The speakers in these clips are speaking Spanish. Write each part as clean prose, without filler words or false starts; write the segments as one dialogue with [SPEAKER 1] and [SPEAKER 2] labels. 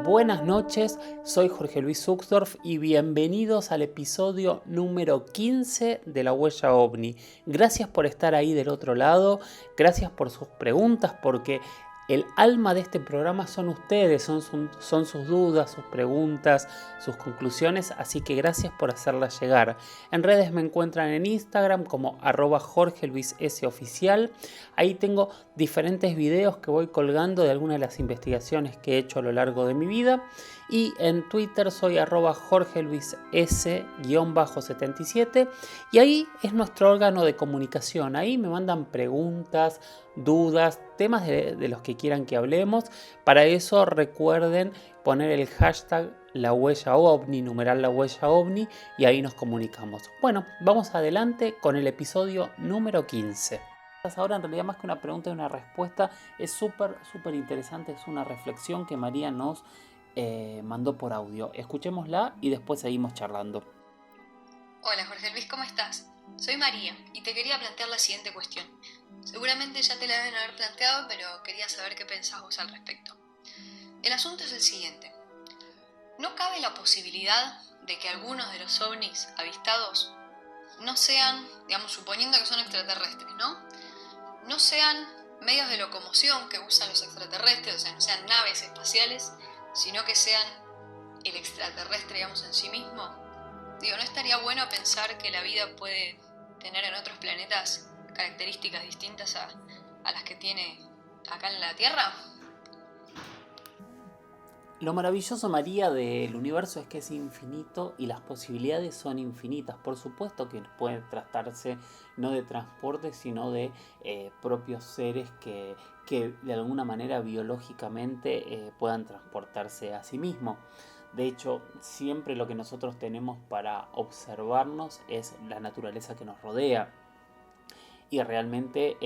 [SPEAKER 1] Buenas noches, soy Jorge Luis Zuxdorf y bienvenidos al episodio número 15 de La Huella OVNI. Gracias por estar ahí del otro lado, gracias por sus preguntas, porque el alma de este programa son ustedes, son sus dudas, sus preguntas, sus conclusiones, así que gracias por hacerlas llegar. En redes me encuentran en Instagram como @jorgeluisoficial. Ahí tengo diferentes videos que voy colgando de algunas de las investigaciones que he hecho a lo largo de mi vida. Y en Twitter soy @jorgeluis_s_77. Y ahí es nuestro órgano de comunicación. Ahí me mandan preguntas, dudas, temas de los que quieran que hablemos. Para eso recuerden poner el hashtag La Huella OVNI, numeral La Huella OVNI, y ahí nos comunicamos. Bueno, vamos adelante con el episodio número 15. Ahora en realidad más que una pregunta y una respuesta es súper interesante, es una reflexión que María nos mandó por audio. Escuchémosla y después seguimos charlando.
[SPEAKER 2] Hola Jorge Luis, ¿cómo estás? Soy María y te quería plantear la siguiente cuestión. Seguramente ya te la deben haber planteado, pero quería saber qué pensás vos al respecto. El asunto es el siguiente. ¿No cabe la posibilidad de que algunos de los ovnis avistados no sean, digamos, suponiendo que son extraterrestres, no sean medios de locomoción que usan los extraterrestres, o sea, no sean naves espaciales, sino que sean el extraterrestre, digamos, en sí mismo? Digo, ¿no estaría bueno pensar que la vida puede tener en otros planetas características distintas a las que tiene acá en la Tierra?
[SPEAKER 1] Lo maravilloso, María, del universo es que es infinito y las posibilidades son infinitas. Por supuesto que puede tratarse no de transporte, sino de propios seres que de alguna manera biológicamente puedan transportarse a sí mismos. De hecho, siempre lo que nosotros tenemos para observarnos es la naturaleza que nos rodea. Y realmente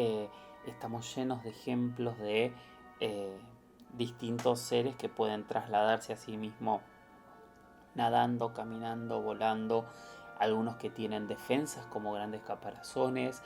[SPEAKER 1] estamos llenos de ejemplos de distintos seres que pueden trasladarse a sí mismos nadando, caminando, volando, algunos que tienen defensas como grandes caparazones.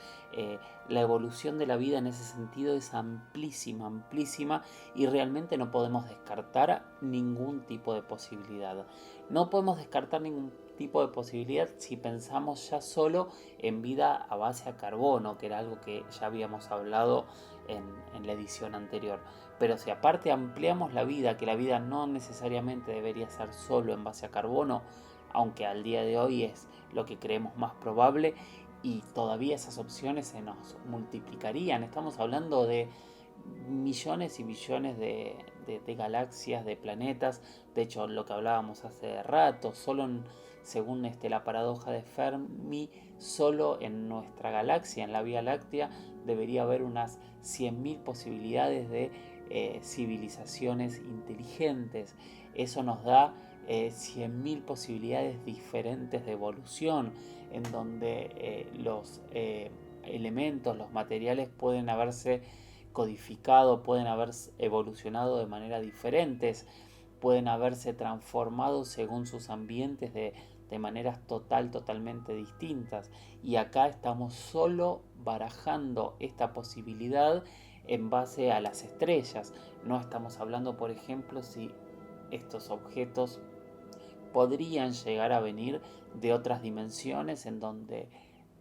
[SPEAKER 1] La evolución de la vida en ese sentido es amplísima y realmente no podemos descartar ningún tipo de posibilidad. No podemos descartar ningún tipo de posibilidad si pensamos ya solo en vida a base a carbono, que era algo que ya habíamos hablado en la edición anterior. Pero si aparte ampliamos la vida, que la vida no necesariamente debería ser solo en base a carbono, aunque al día de hoy es lo que creemos más probable, y todavía esas opciones se nos multiplicarían. Estamos hablando de millones y millones de galaxias, de planetas. De hecho, lo que hablábamos hace rato, según la paradoja de Fermi, solo en nuestra galaxia, en la Vía Láctea, debería haber unas 100.000 posibilidades de civilizaciones inteligentes. Eso nos da 100.000 posibilidades diferentes de evolución, en donde los elementos, los materiales pueden haberse codificado, pueden haber evolucionado de manera diferentes, pueden haberse transformado según sus ambientes de maneras totalmente distintas. Y acá estamos solo barajando esta posibilidad en base a las estrellas. No estamos hablando, por ejemplo, si estos objetos podrían llegar a venir de otras dimensiones en donde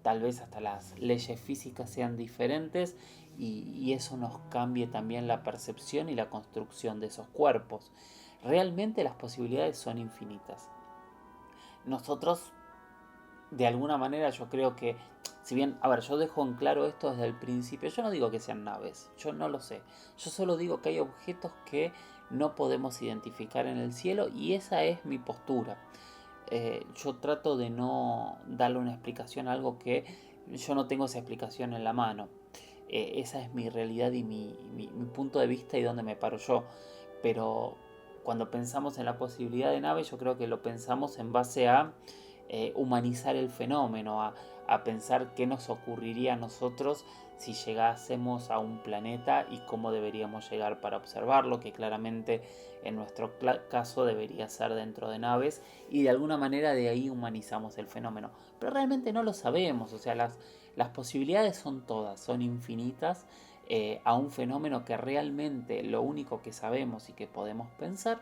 [SPEAKER 1] tal vez hasta las leyes físicas sean diferentes y eso nos cambie también la percepción y la construcción de esos cuerpos. Realmente las posibilidades son infinitas. Nosotros, de alguna manera, yo creo que, si bien, a ver, yo dejo en claro esto desde el principio, yo no digo que sean naves, yo no lo sé. Yo solo digo que hay objetos que no podemos identificar en el cielo y esa es mi postura. Yo trato de no darle una explicación a algo que yo no tengo esa explicación en la mano. Esa es mi realidad y mi punto de vista y donde me paro yo. Pero cuando pensamos en la posibilidad de nave, yo creo que lo pensamos en base a humanizar el fenómeno, a pensar qué nos ocurriría a nosotros si llegásemos a un planeta y cómo deberíamos llegar para observarlo, que claramente en nuestro caso debería ser dentro de naves, y de alguna manera de ahí humanizamos el fenómeno. Pero realmente no lo sabemos, o sea, las posibilidades son todas, son infinitas a un fenómeno que realmente lo único que sabemos y que podemos pensar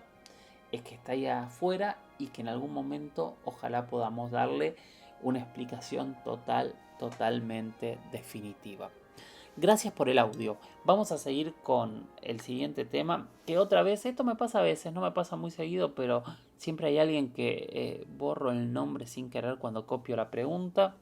[SPEAKER 1] es que está ahí afuera y que en algún momento ojalá podamos darle una explicación totalmente definitiva. Gracias por el audio. Vamos a seguir con el siguiente tema, que otra vez, esto me pasa a veces, no me pasa muy seguido, pero siempre hay alguien que borro el nombre sin querer cuando copio la pregunta.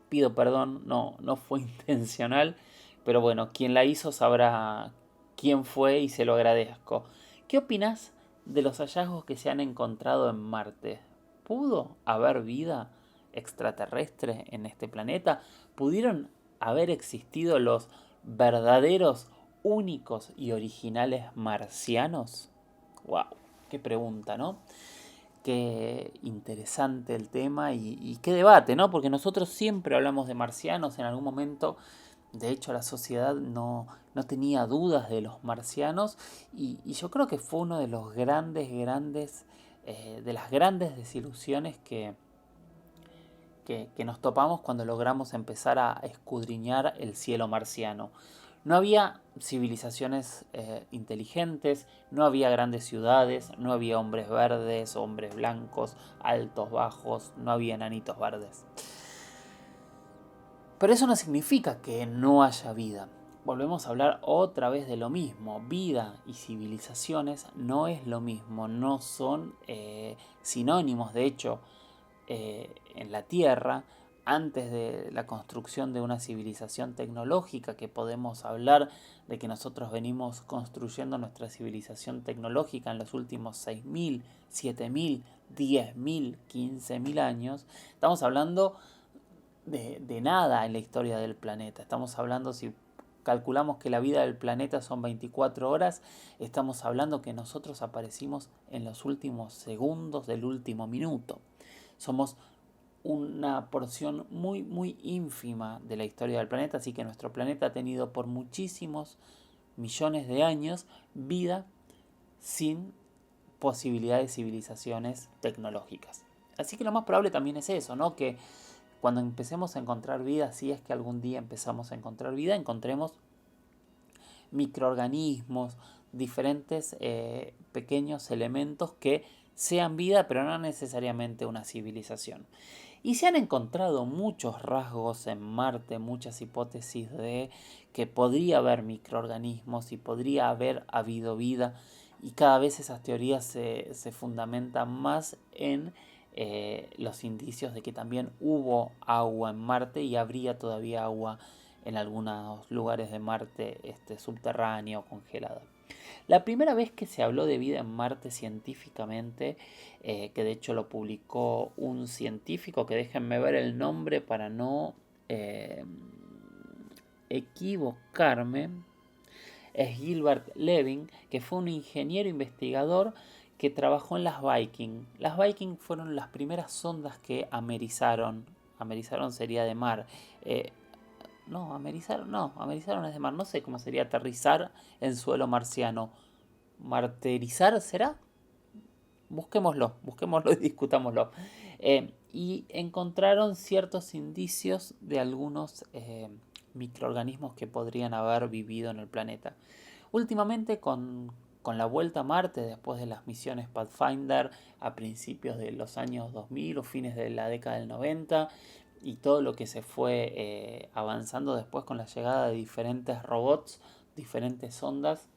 [SPEAKER 1] Pido perdón, no fue intencional, pero bueno, quien la hizo sabrá quién fue y se lo agradezco. ¿Qué opinas de los hallazgos que se han encontrado en Marte? ¿Pudo haber vida extraterrestre en este planeta? ¿Pudieron haber existido los verdaderos, únicos y originales marcianos? ¡Wow! ¡Qué pregunta!, ¿no? Qué interesante el tema y qué debate, ¿no? Porque nosotros siempre hablamos de marcianos en algún momento. De hecho, la sociedad no tenía dudas de los marcianos y yo creo que fue uno de los de las grandes desilusiones que nos topamos cuando logramos empezar a escudriñar el cielo marciano. No había civilizaciones inteligentes, no había grandes ciudades, no había hombres verdes, hombres blancos, altos, bajos, no había enanitos verdes. Pero eso no significa que no haya vida. Volvemos a hablar otra vez de lo mismo. Vida y civilizaciones no es lo mismo, no son sinónimos. De hecho, en la Tierra, antes de la construcción de una civilización tecnológica, que podemos hablar de que nosotros venimos construyendo nuestra civilización tecnológica en los últimos 6.000, 7.000, 10.000, 15.000 años, estamos hablando de nada en la historia del planeta. Estamos hablando, si calculamos que la vida del planeta son 24 horas, estamos hablando que nosotros aparecimos en los últimos segundos del último minuto. Somos una porción muy ínfima de la historia del planeta, así que nuestro planeta ha tenido por muchísimos millones de años vida sin posibilidad de civilizaciones tecnológicas. Así que lo más probable también es eso, ¿no? Que cuando empecemos a encontrar vida, si es que algún día empezamos a encontrar vida, encontremos microorganismos, diferentes pequeños elementos que sean vida, pero no necesariamente una civilización. Y se han encontrado muchos rasgos en Marte, muchas hipótesis de que podría haber microorganismos y podría haber habido vida, y cada vez esas teorías se fundamentan más en los indicios de que también hubo agua en Marte y habría todavía agua en algunos lugares de Marte subterránea o congelada. La primera vez que se habló de vida en Marte científicamente, que de hecho lo publicó un científico, que déjenme ver el nombre para no equivocarme, es Gilbert Levin, que fue un ingeniero investigador que trabajó en las Viking. Las Viking fueron las primeras sondas que amerizaron. Amerizaron sería de mar. Amerizaron es de mar. No sé cómo sería aterrizar en suelo marciano. ¿Martirizar será? Busquémoslo y discutámoslo. Y encontraron ciertos indicios de algunos microorganismos que podrían haber vivido en el planeta. Últimamente, con la vuelta a Marte, después de las misiones Pathfinder a principios de los años 2000 o fines de la década del 90, y todo lo que se fue avanzando después con la llegada de diferentes robots, diferentes sondas,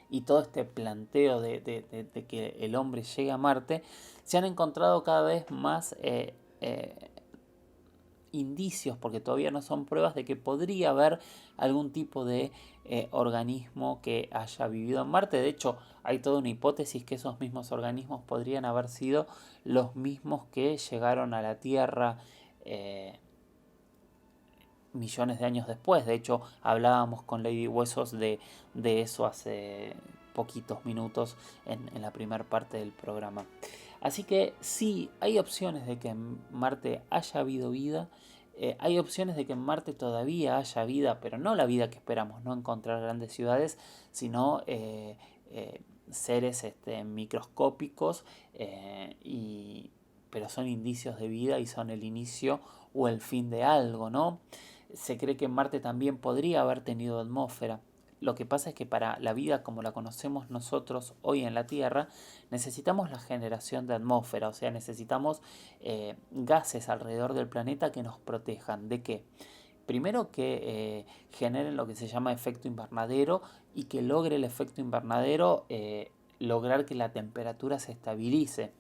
[SPEAKER 1] y todo este planteo de que el hombre llegue a Marte, se han encontrado cada vez más indicios, porque todavía no son pruebas, de que podría haber algún tipo de organismo que haya vivido en Marte. De hecho, hay toda una hipótesis que esos mismos organismos podrían haber sido los mismos que llegaron a la Tierra millones de años después. De hecho, hablábamos con Lady Huesos de eso hace poquitos minutos en la primera parte del programa. Así que sí, hay opciones de que en Marte haya habido vida. Hay opciones de que en Marte todavía haya vida, pero no la vida que esperamos, no encontrar grandes ciudades, sino seres microscópicos, pero son indicios de vida y son el inicio o el fin de algo, ¿no? Se cree que en Marte también podría haber tenido atmósfera. Lo que pasa es que para la vida como la conocemos nosotros hoy en la Tierra, necesitamos la generación de atmósfera, o sea, necesitamos gases alrededor del planeta que nos protejan. ¿De qué? Primero que generen lo que se llama efecto invernadero y que logre el efecto invernadero lograr que la temperatura se estabilice.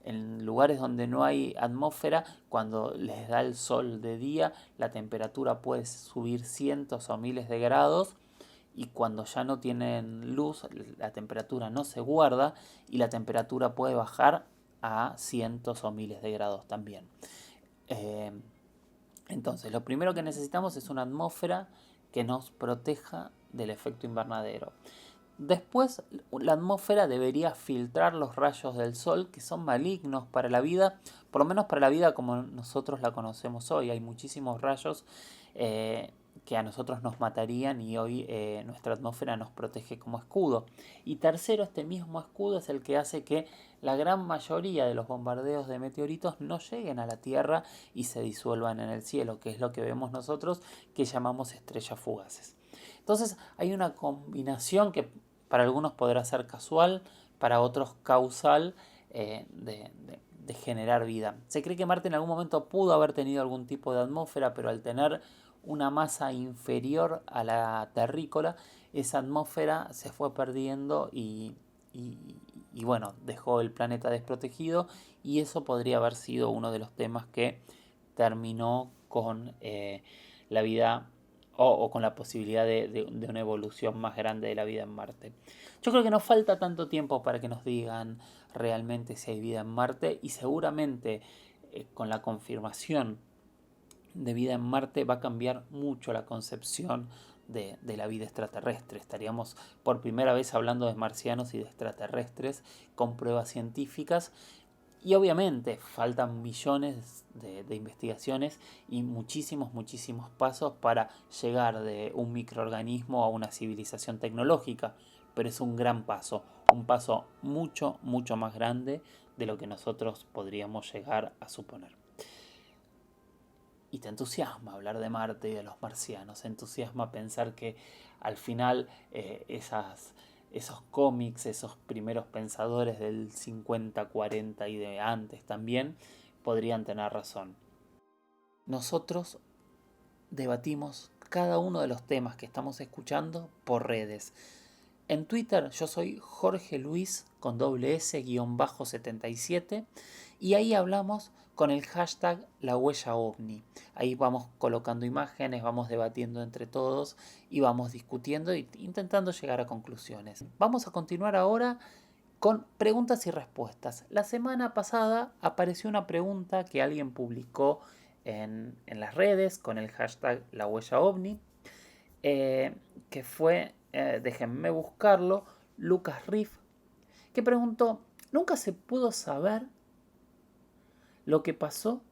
[SPEAKER 1] En lugares donde no hay atmósfera, cuando les da el sol de día, la temperatura puede subir cientos o miles de grados y cuando ya no tienen luz, la temperatura no se guarda y la temperatura puede bajar a cientos o miles de grados también. Eh, entonces, lo primero que necesitamos es una atmósfera que nos proteja del efecto invernadero. Después, la atmósfera debería filtrar los rayos del sol que son malignos para la vida, por lo menos para la vida como nosotros la conocemos hoy. Hay muchísimos rayos que a nosotros nos matarían y hoy nuestra atmósfera nos protege como escudo. Y tercero, este mismo escudo es el que hace que la gran mayoría de los bombardeos de meteoritos no lleguen a la Tierra y se disuelvan en el cielo, que es lo que vemos nosotros que llamamos estrellas fugaces. Entonces hay una combinación que para algunos podrá ser casual, para otros causal de generar vida. Se cree que Marte en algún momento pudo haber tenido algún tipo de atmósfera, pero al tener una masa inferior a la terrícola, esa atmósfera se fue perdiendo y bueno, dejó el planeta desprotegido y eso podría haber sido uno de los temas que terminó con la vida o con la posibilidad de una evolución más grande de la vida en Marte. Yo creo que nos falta tanto tiempo para que nos digan realmente si hay vida en Marte y seguramente con la confirmación de vida en Marte va a cambiar mucho la concepción de la vida extraterrestre. Estaríamos por primera vez hablando de marcianos y de extraterrestres con pruebas científicas. Y obviamente faltan millones de investigaciones y muchísimos pasos para llegar de un microorganismo a una civilización tecnológica. Pero es un gran paso, un paso mucho más grande de lo que nosotros podríamos llegar a suponer. Y te entusiasma hablar de Marte y de los marcianos, te entusiasma pensar que al final esos cómics, esos primeros pensadores del 50, 40 y de antes también, podrían tener razón. Nosotros debatimos cada uno de los temas que estamos escuchando por redes. En Twitter yo soy Jorge Luis con doble S _77 y ahí hablamos con el hashtag La Huella OVNI. Ahí vamos colocando imágenes, vamos debatiendo entre todos y vamos discutiendo e intentando llegar a conclusiones. Vamos a continuar ahora con preguntas y respuestas. La semana pasada apareció una pregunta que alguien publicó en las redes con el hashtag La Huella OVNI, que fue, déjenme buscarlo, Lucas Riff, que preguntó: ¿nunca se pudo saber lo que pasó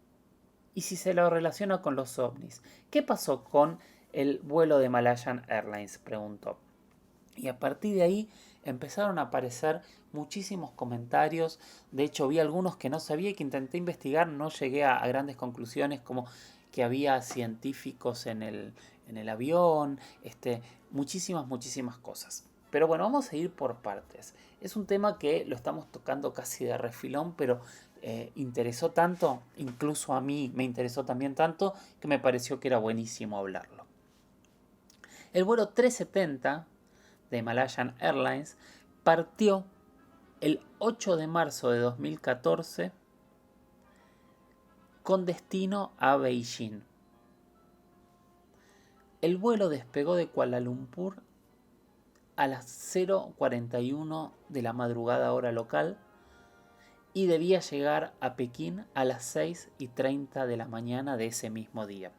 [SPEAKER 1] y si se lo relaciona con los ovnis? ¿Qué pasó con el vuelo de Malayan Airlines?, preguntó. Y a partir de ahí empezaron a aparecer muchísimos comentarios. De hecho, vi algunos que no sabía y que intenté investigar. No llegué a grandes conclusiones, como que había científicos en el avión, muchísimas cosas. Pero bueno, vamos a ir por partes. Es un tema que lo estamos tocando casi de refilón, pero interesó tanto, incluso a mí me interesó también tanto, que me pareció que era buenísimo hablarlo. El vuelo 370 de Malayan Airlines partió el 8 de marzo de 2014 con destino a Beijing. El vuelo despegó de Kuala Lumpur a las 0:41 de la madrugada hora local y debía llegar a Pekín a las 6:30 de la mañana de ese mismo día.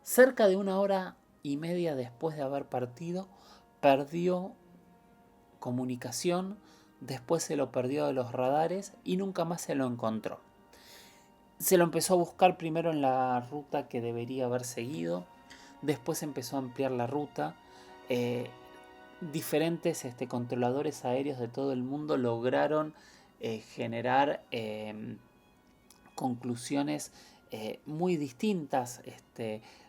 [SPEAKER 1] Cerca de 1 hora y media después de haber partido, perdió comunicación, después se lo perdió de los radares y nunca más se lo encontró. Se lo empezó a buscar primero en la ruta que debería haber seguido, después empezó a ampliar la ruta. Diferentes controladores aéreos de todo el mundo lograron generar conclusiones muy distintas,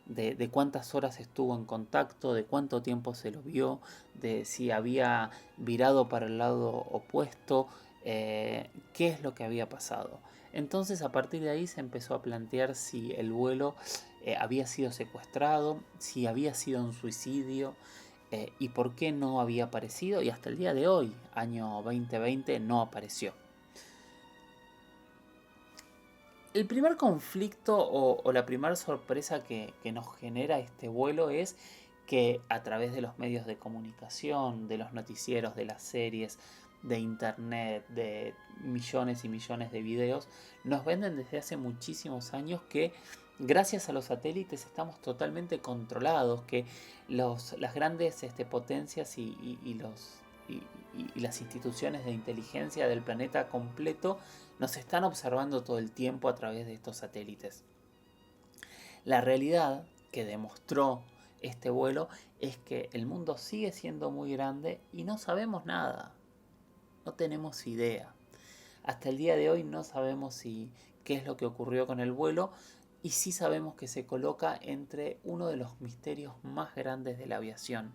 [SPEAKER 1] de cuántas horas estuvo en contacto, de cuánto tiempo se lo vio, de si había virado para el lado opuesto, qué es lo que había pasado. Entonces a partir de ahí se empezó a plantear si el vuelo había sido secuestrado, si había sido un suicidio, y por qué no había aparecido, y hasta el día de hoy, año 2020, no apareció. El primer conflicto o la primera sorpresa que nos genera este vuelo es que a través de los medios de comunicación, de los noticieros, de las series, de internet, de millones y millones de videos, nos venden desde hace muchísimos años que gracias a los satélites estamos totalmente controlados, que las grandes potencias y las instituciones de inteligencia del planeta completo nos están observando todo el tiempo a través de estos satélites. La realidad que demostró este vuelo es que el mundo sigue siendo muy grande y no sabemos nada. No tenemos idea. Hasta el día de hoy no sabemos qué es lo que ocurrió con el vuelo, y sí sabemos que se coloca entre uno de los misterios más grandes de la aviación,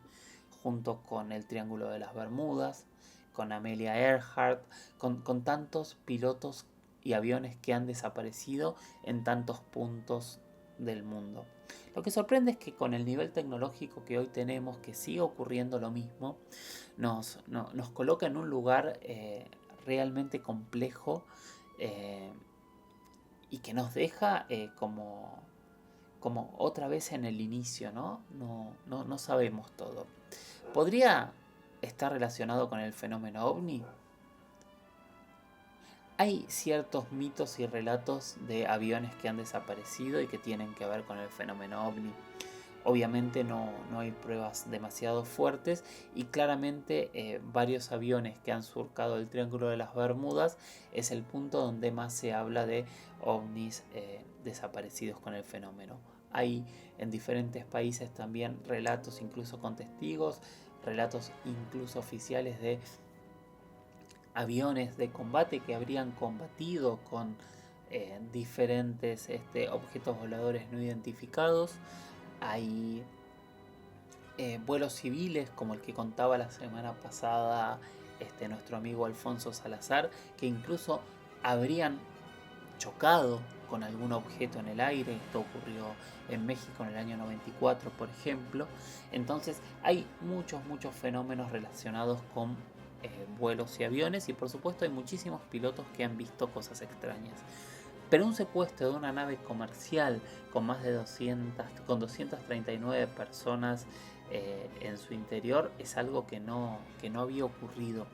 [SPEAKER 1] junto con el Triángulo de las Bermudas, con Amelia Earhart, con tantos pilotos y aviones que han desaparecido en tantos puntos del mundo. Lo que sorprende es que con el nivel tecnológico que hoy tenemos, que sigue ocurriendo lo mismo, nos coloca en un lugar realmente complejo, y que nos deja como otra vez en el inicio, ¿no? No sabemos todo. ¿Podría estar relacionado con el fenómeno ovni? Hay ciertos mitos y relatos de aviones que han desaparecido y que tienen que ver con el fenómeno ovni. Obviamente no hay pruebas demasiado fuertes, y claramente varios aviones que han surcado el Triángulo de las Bermudas es el punto donde más se habla de ovnis desaparecidos con el fenómeno. Hay en diferentes países también relatos incluso con testigos, relatos incluso oficiales de aviones de combate que habrían combatido con diferentes objetos voladores no identificados. Hay vuelos civiles como el que contaba la semana pasada nuestro amigo Alfonso Salazar, que incluso habrían chocado con algún objeto en el aire. Esto ocurrió en México en el año 94, por ejemplo. Entonces hay muchos fenómenos relacionados con vuelos y aviones, y por supuesto hay muchísimos pilotos que han visto cosas extrañas. Pero un secuestro de una nave comercial con más de 239 personas en su interior es algo que no había ocurrido.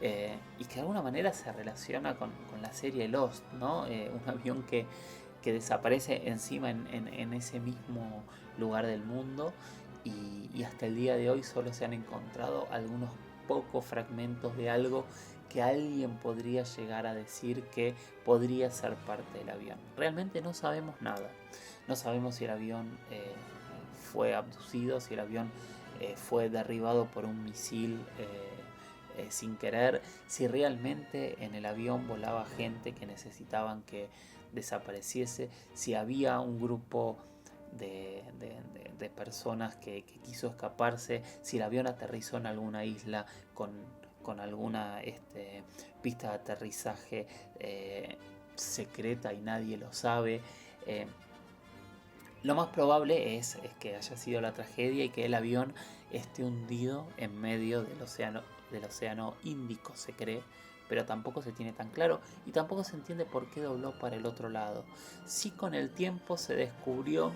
[SPEAKER 1] Y que de alguna manera se relaciona con la serie Lost, ¿no? Un avión que desaparece encima en ese mismo lugar del mundo, y hasta el día de hoy solo se han encontrado algunos pocos fragmentos de algo que alguien podría llegar a decir que podría ser parte del avión. Realmente no sabemos nada. No sabemos si el avión fue abducido, si el avión fue derribado por un misil sin querer, si realmente en el avión volaba gente que necesitaban que desapareciese, si había un grupo de personas que quiso escaparse, si el avión aterrizó en alguna isla con alguna pista de aterrizaje secreta y nadie lo sabe. Lo más probable es que haya sido la tragedia y que el avión esté hundido en medio del océano Índico, se cree, pero tampoco se tiene tan claro, y tampoco se entiende por qué dobló para el otro lado. Sí, con el tiempo se descubrió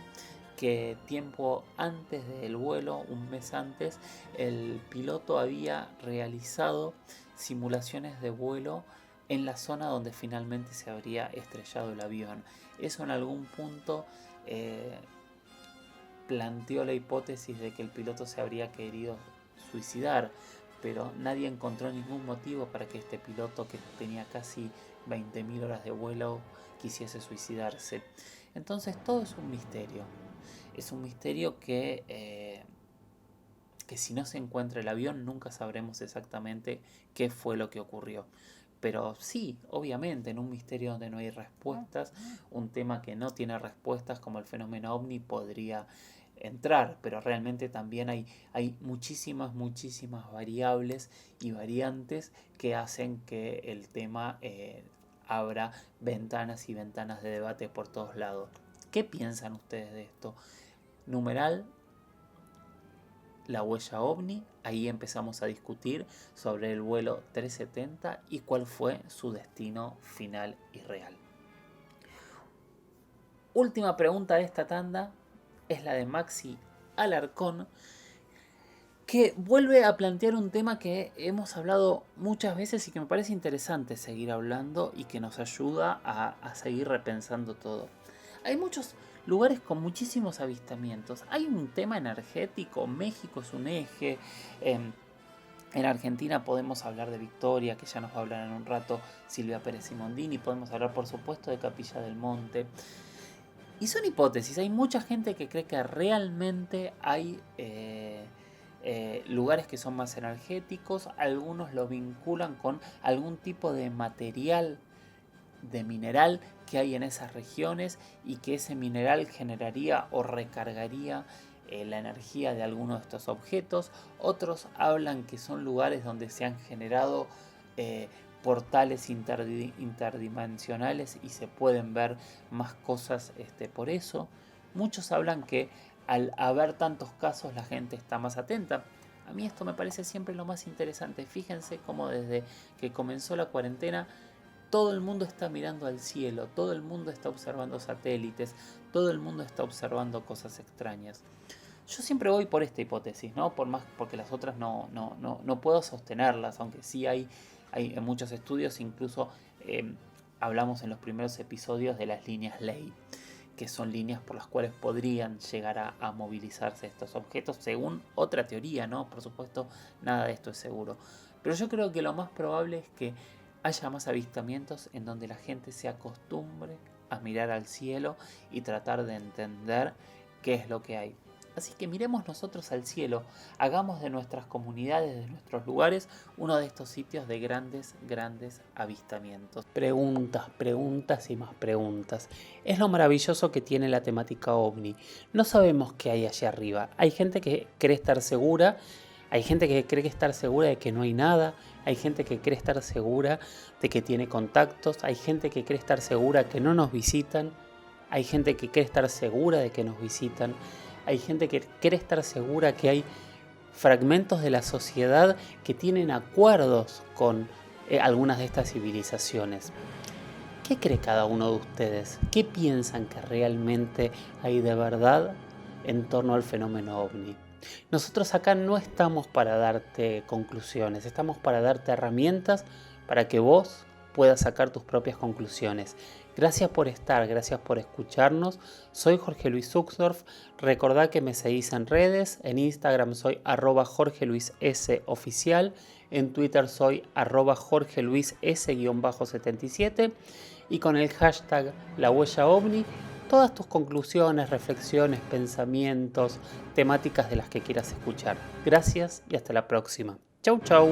[SPEAKER 1] que tiempo antes del vuelo, un mes antes, el piloto había realizado simulaciones de vuelo en la zona donde finalmente se habría estrellado el avión. Eso en algún punto planteó la hipótesis de que el piloto se habría querido suicidar, pero nadie encontró ningún motivo para que este piloto, que tenía casi 20.000 horas de vuelo, quisiese suicidarse. Entonces todo es un misterio. Es un misterio que si no se encuentra el avión nunca sabremos exactamente qué fue lo que ocurrió. Pero sí, obviamente, en un misterio donde no hay respuestas, un tema que no tiene respuestas como el fenómeno ovni podría entrar, pero realmente también hay muchísimas, muchísimas variables y variantes que hacen que el tema abra ventanas y ventanas de debate por todos lados. ¿Qué piensan ustedes de esto? Numeral, la huella ovni, ahí empezamos a discutir sobre el vuelo 370 y cuál fue su destino final y real. Última pregunta de esta tanda es la de Maxi Alarcón, que vuelve a plantear un tema que hemos hablado muchas veces y que me parece interesante seguir hablando y que nos ayuda a seguir repensando todo. Hay muchos lugares con muchísimos avistamientos. Hay un tema energético, México es un eje. En Argentina podemos hablar de Victoria, que ya nos va a hablar en un rato Silvia Pérez Simondini. Podemos hablar, por supuesto, de Capilla del Monte. Y son hipótesis. Hay mucha gente que cree que realmente hay lugares que son más energéticos. Algunos lo vinculan con algún tipo de material, de mineral que hay en esas regiones y que ese mineral generaría o recargaría la energía de alguno de estos objetos. Otros hablan que son lugares donde se han generado portales interdimensionales y se pueden ver más cosas por eso. Muchos hablan que al haber tantos casos la gente está más atenta. A mí esto me parece siempre lo más interesante. Fíjense cómo desde que comenzó la cuarentena todo el mundo está mirando al cielo, todo el mundo está observando satélites, todo el mundo está observando cosas extrañas. Yo siempre voy por esta hipótesis, ¿no? Porque las otras no puedo sostenerlas, aunque sí hay en muchos estudios, incluso hablamos en los primeros episodios de las líneas Ley, que son líneas por las cuales podrían llegar a movilizarse estos objetos, según otra teoría, ¿no? Por supuesto, nada de esto es seguro. Pero yo creo que lo más probable es que haya más avistamientos en donde la gente se acostumbre a mirar al cielo y tratar de entender qué es lo que hay. Así que miremos nosotros al cielo, hagamos de nuestras comunidades, de nuestros lugares, uno de estos sitios de grandes, grandes avistamientos. Preguntas, preguntas y más preguntas. Es lo maravilloso que tiene la temática ovni. No sabemos qué hay allá arriba. Hay gente que cree estar segura, hay gente que cree estar segura de que no hay nada, hay gente que cree estar segura de que tiene contactos, hay gente que cree estar segura que no nos visitan, hay gente que cree estar segura de que nos visitan, hay gente que cree estar segura que hay fragmentos de la sociedad que tienen acuerdos con algunas de estas civilizaciones. ¿Qué cree cada uno de ustedes? ¿Qué piensan que realmente hay de verdad en torno al fenómeno ovni? Nosotros acá no estamos para darte conclusiones, estamos para darte herramientas para que vos puedas sacar tus propias conclusiones. Gracias por estar, gracias por escucharnos. Soy Jorge Luis Zuxdorf. Recordá que me seguís en redes. En Instagram soy @JorgeLuisS_oficial. En Twitter soy @JorgeLuisS_77. Y con el hashtag La Huella OVNI, todas tus conclusiones, reflexiones, pensamientos, temáticas de las que quieras escuchar. Gracias y hasta la próxima. Chau, chau.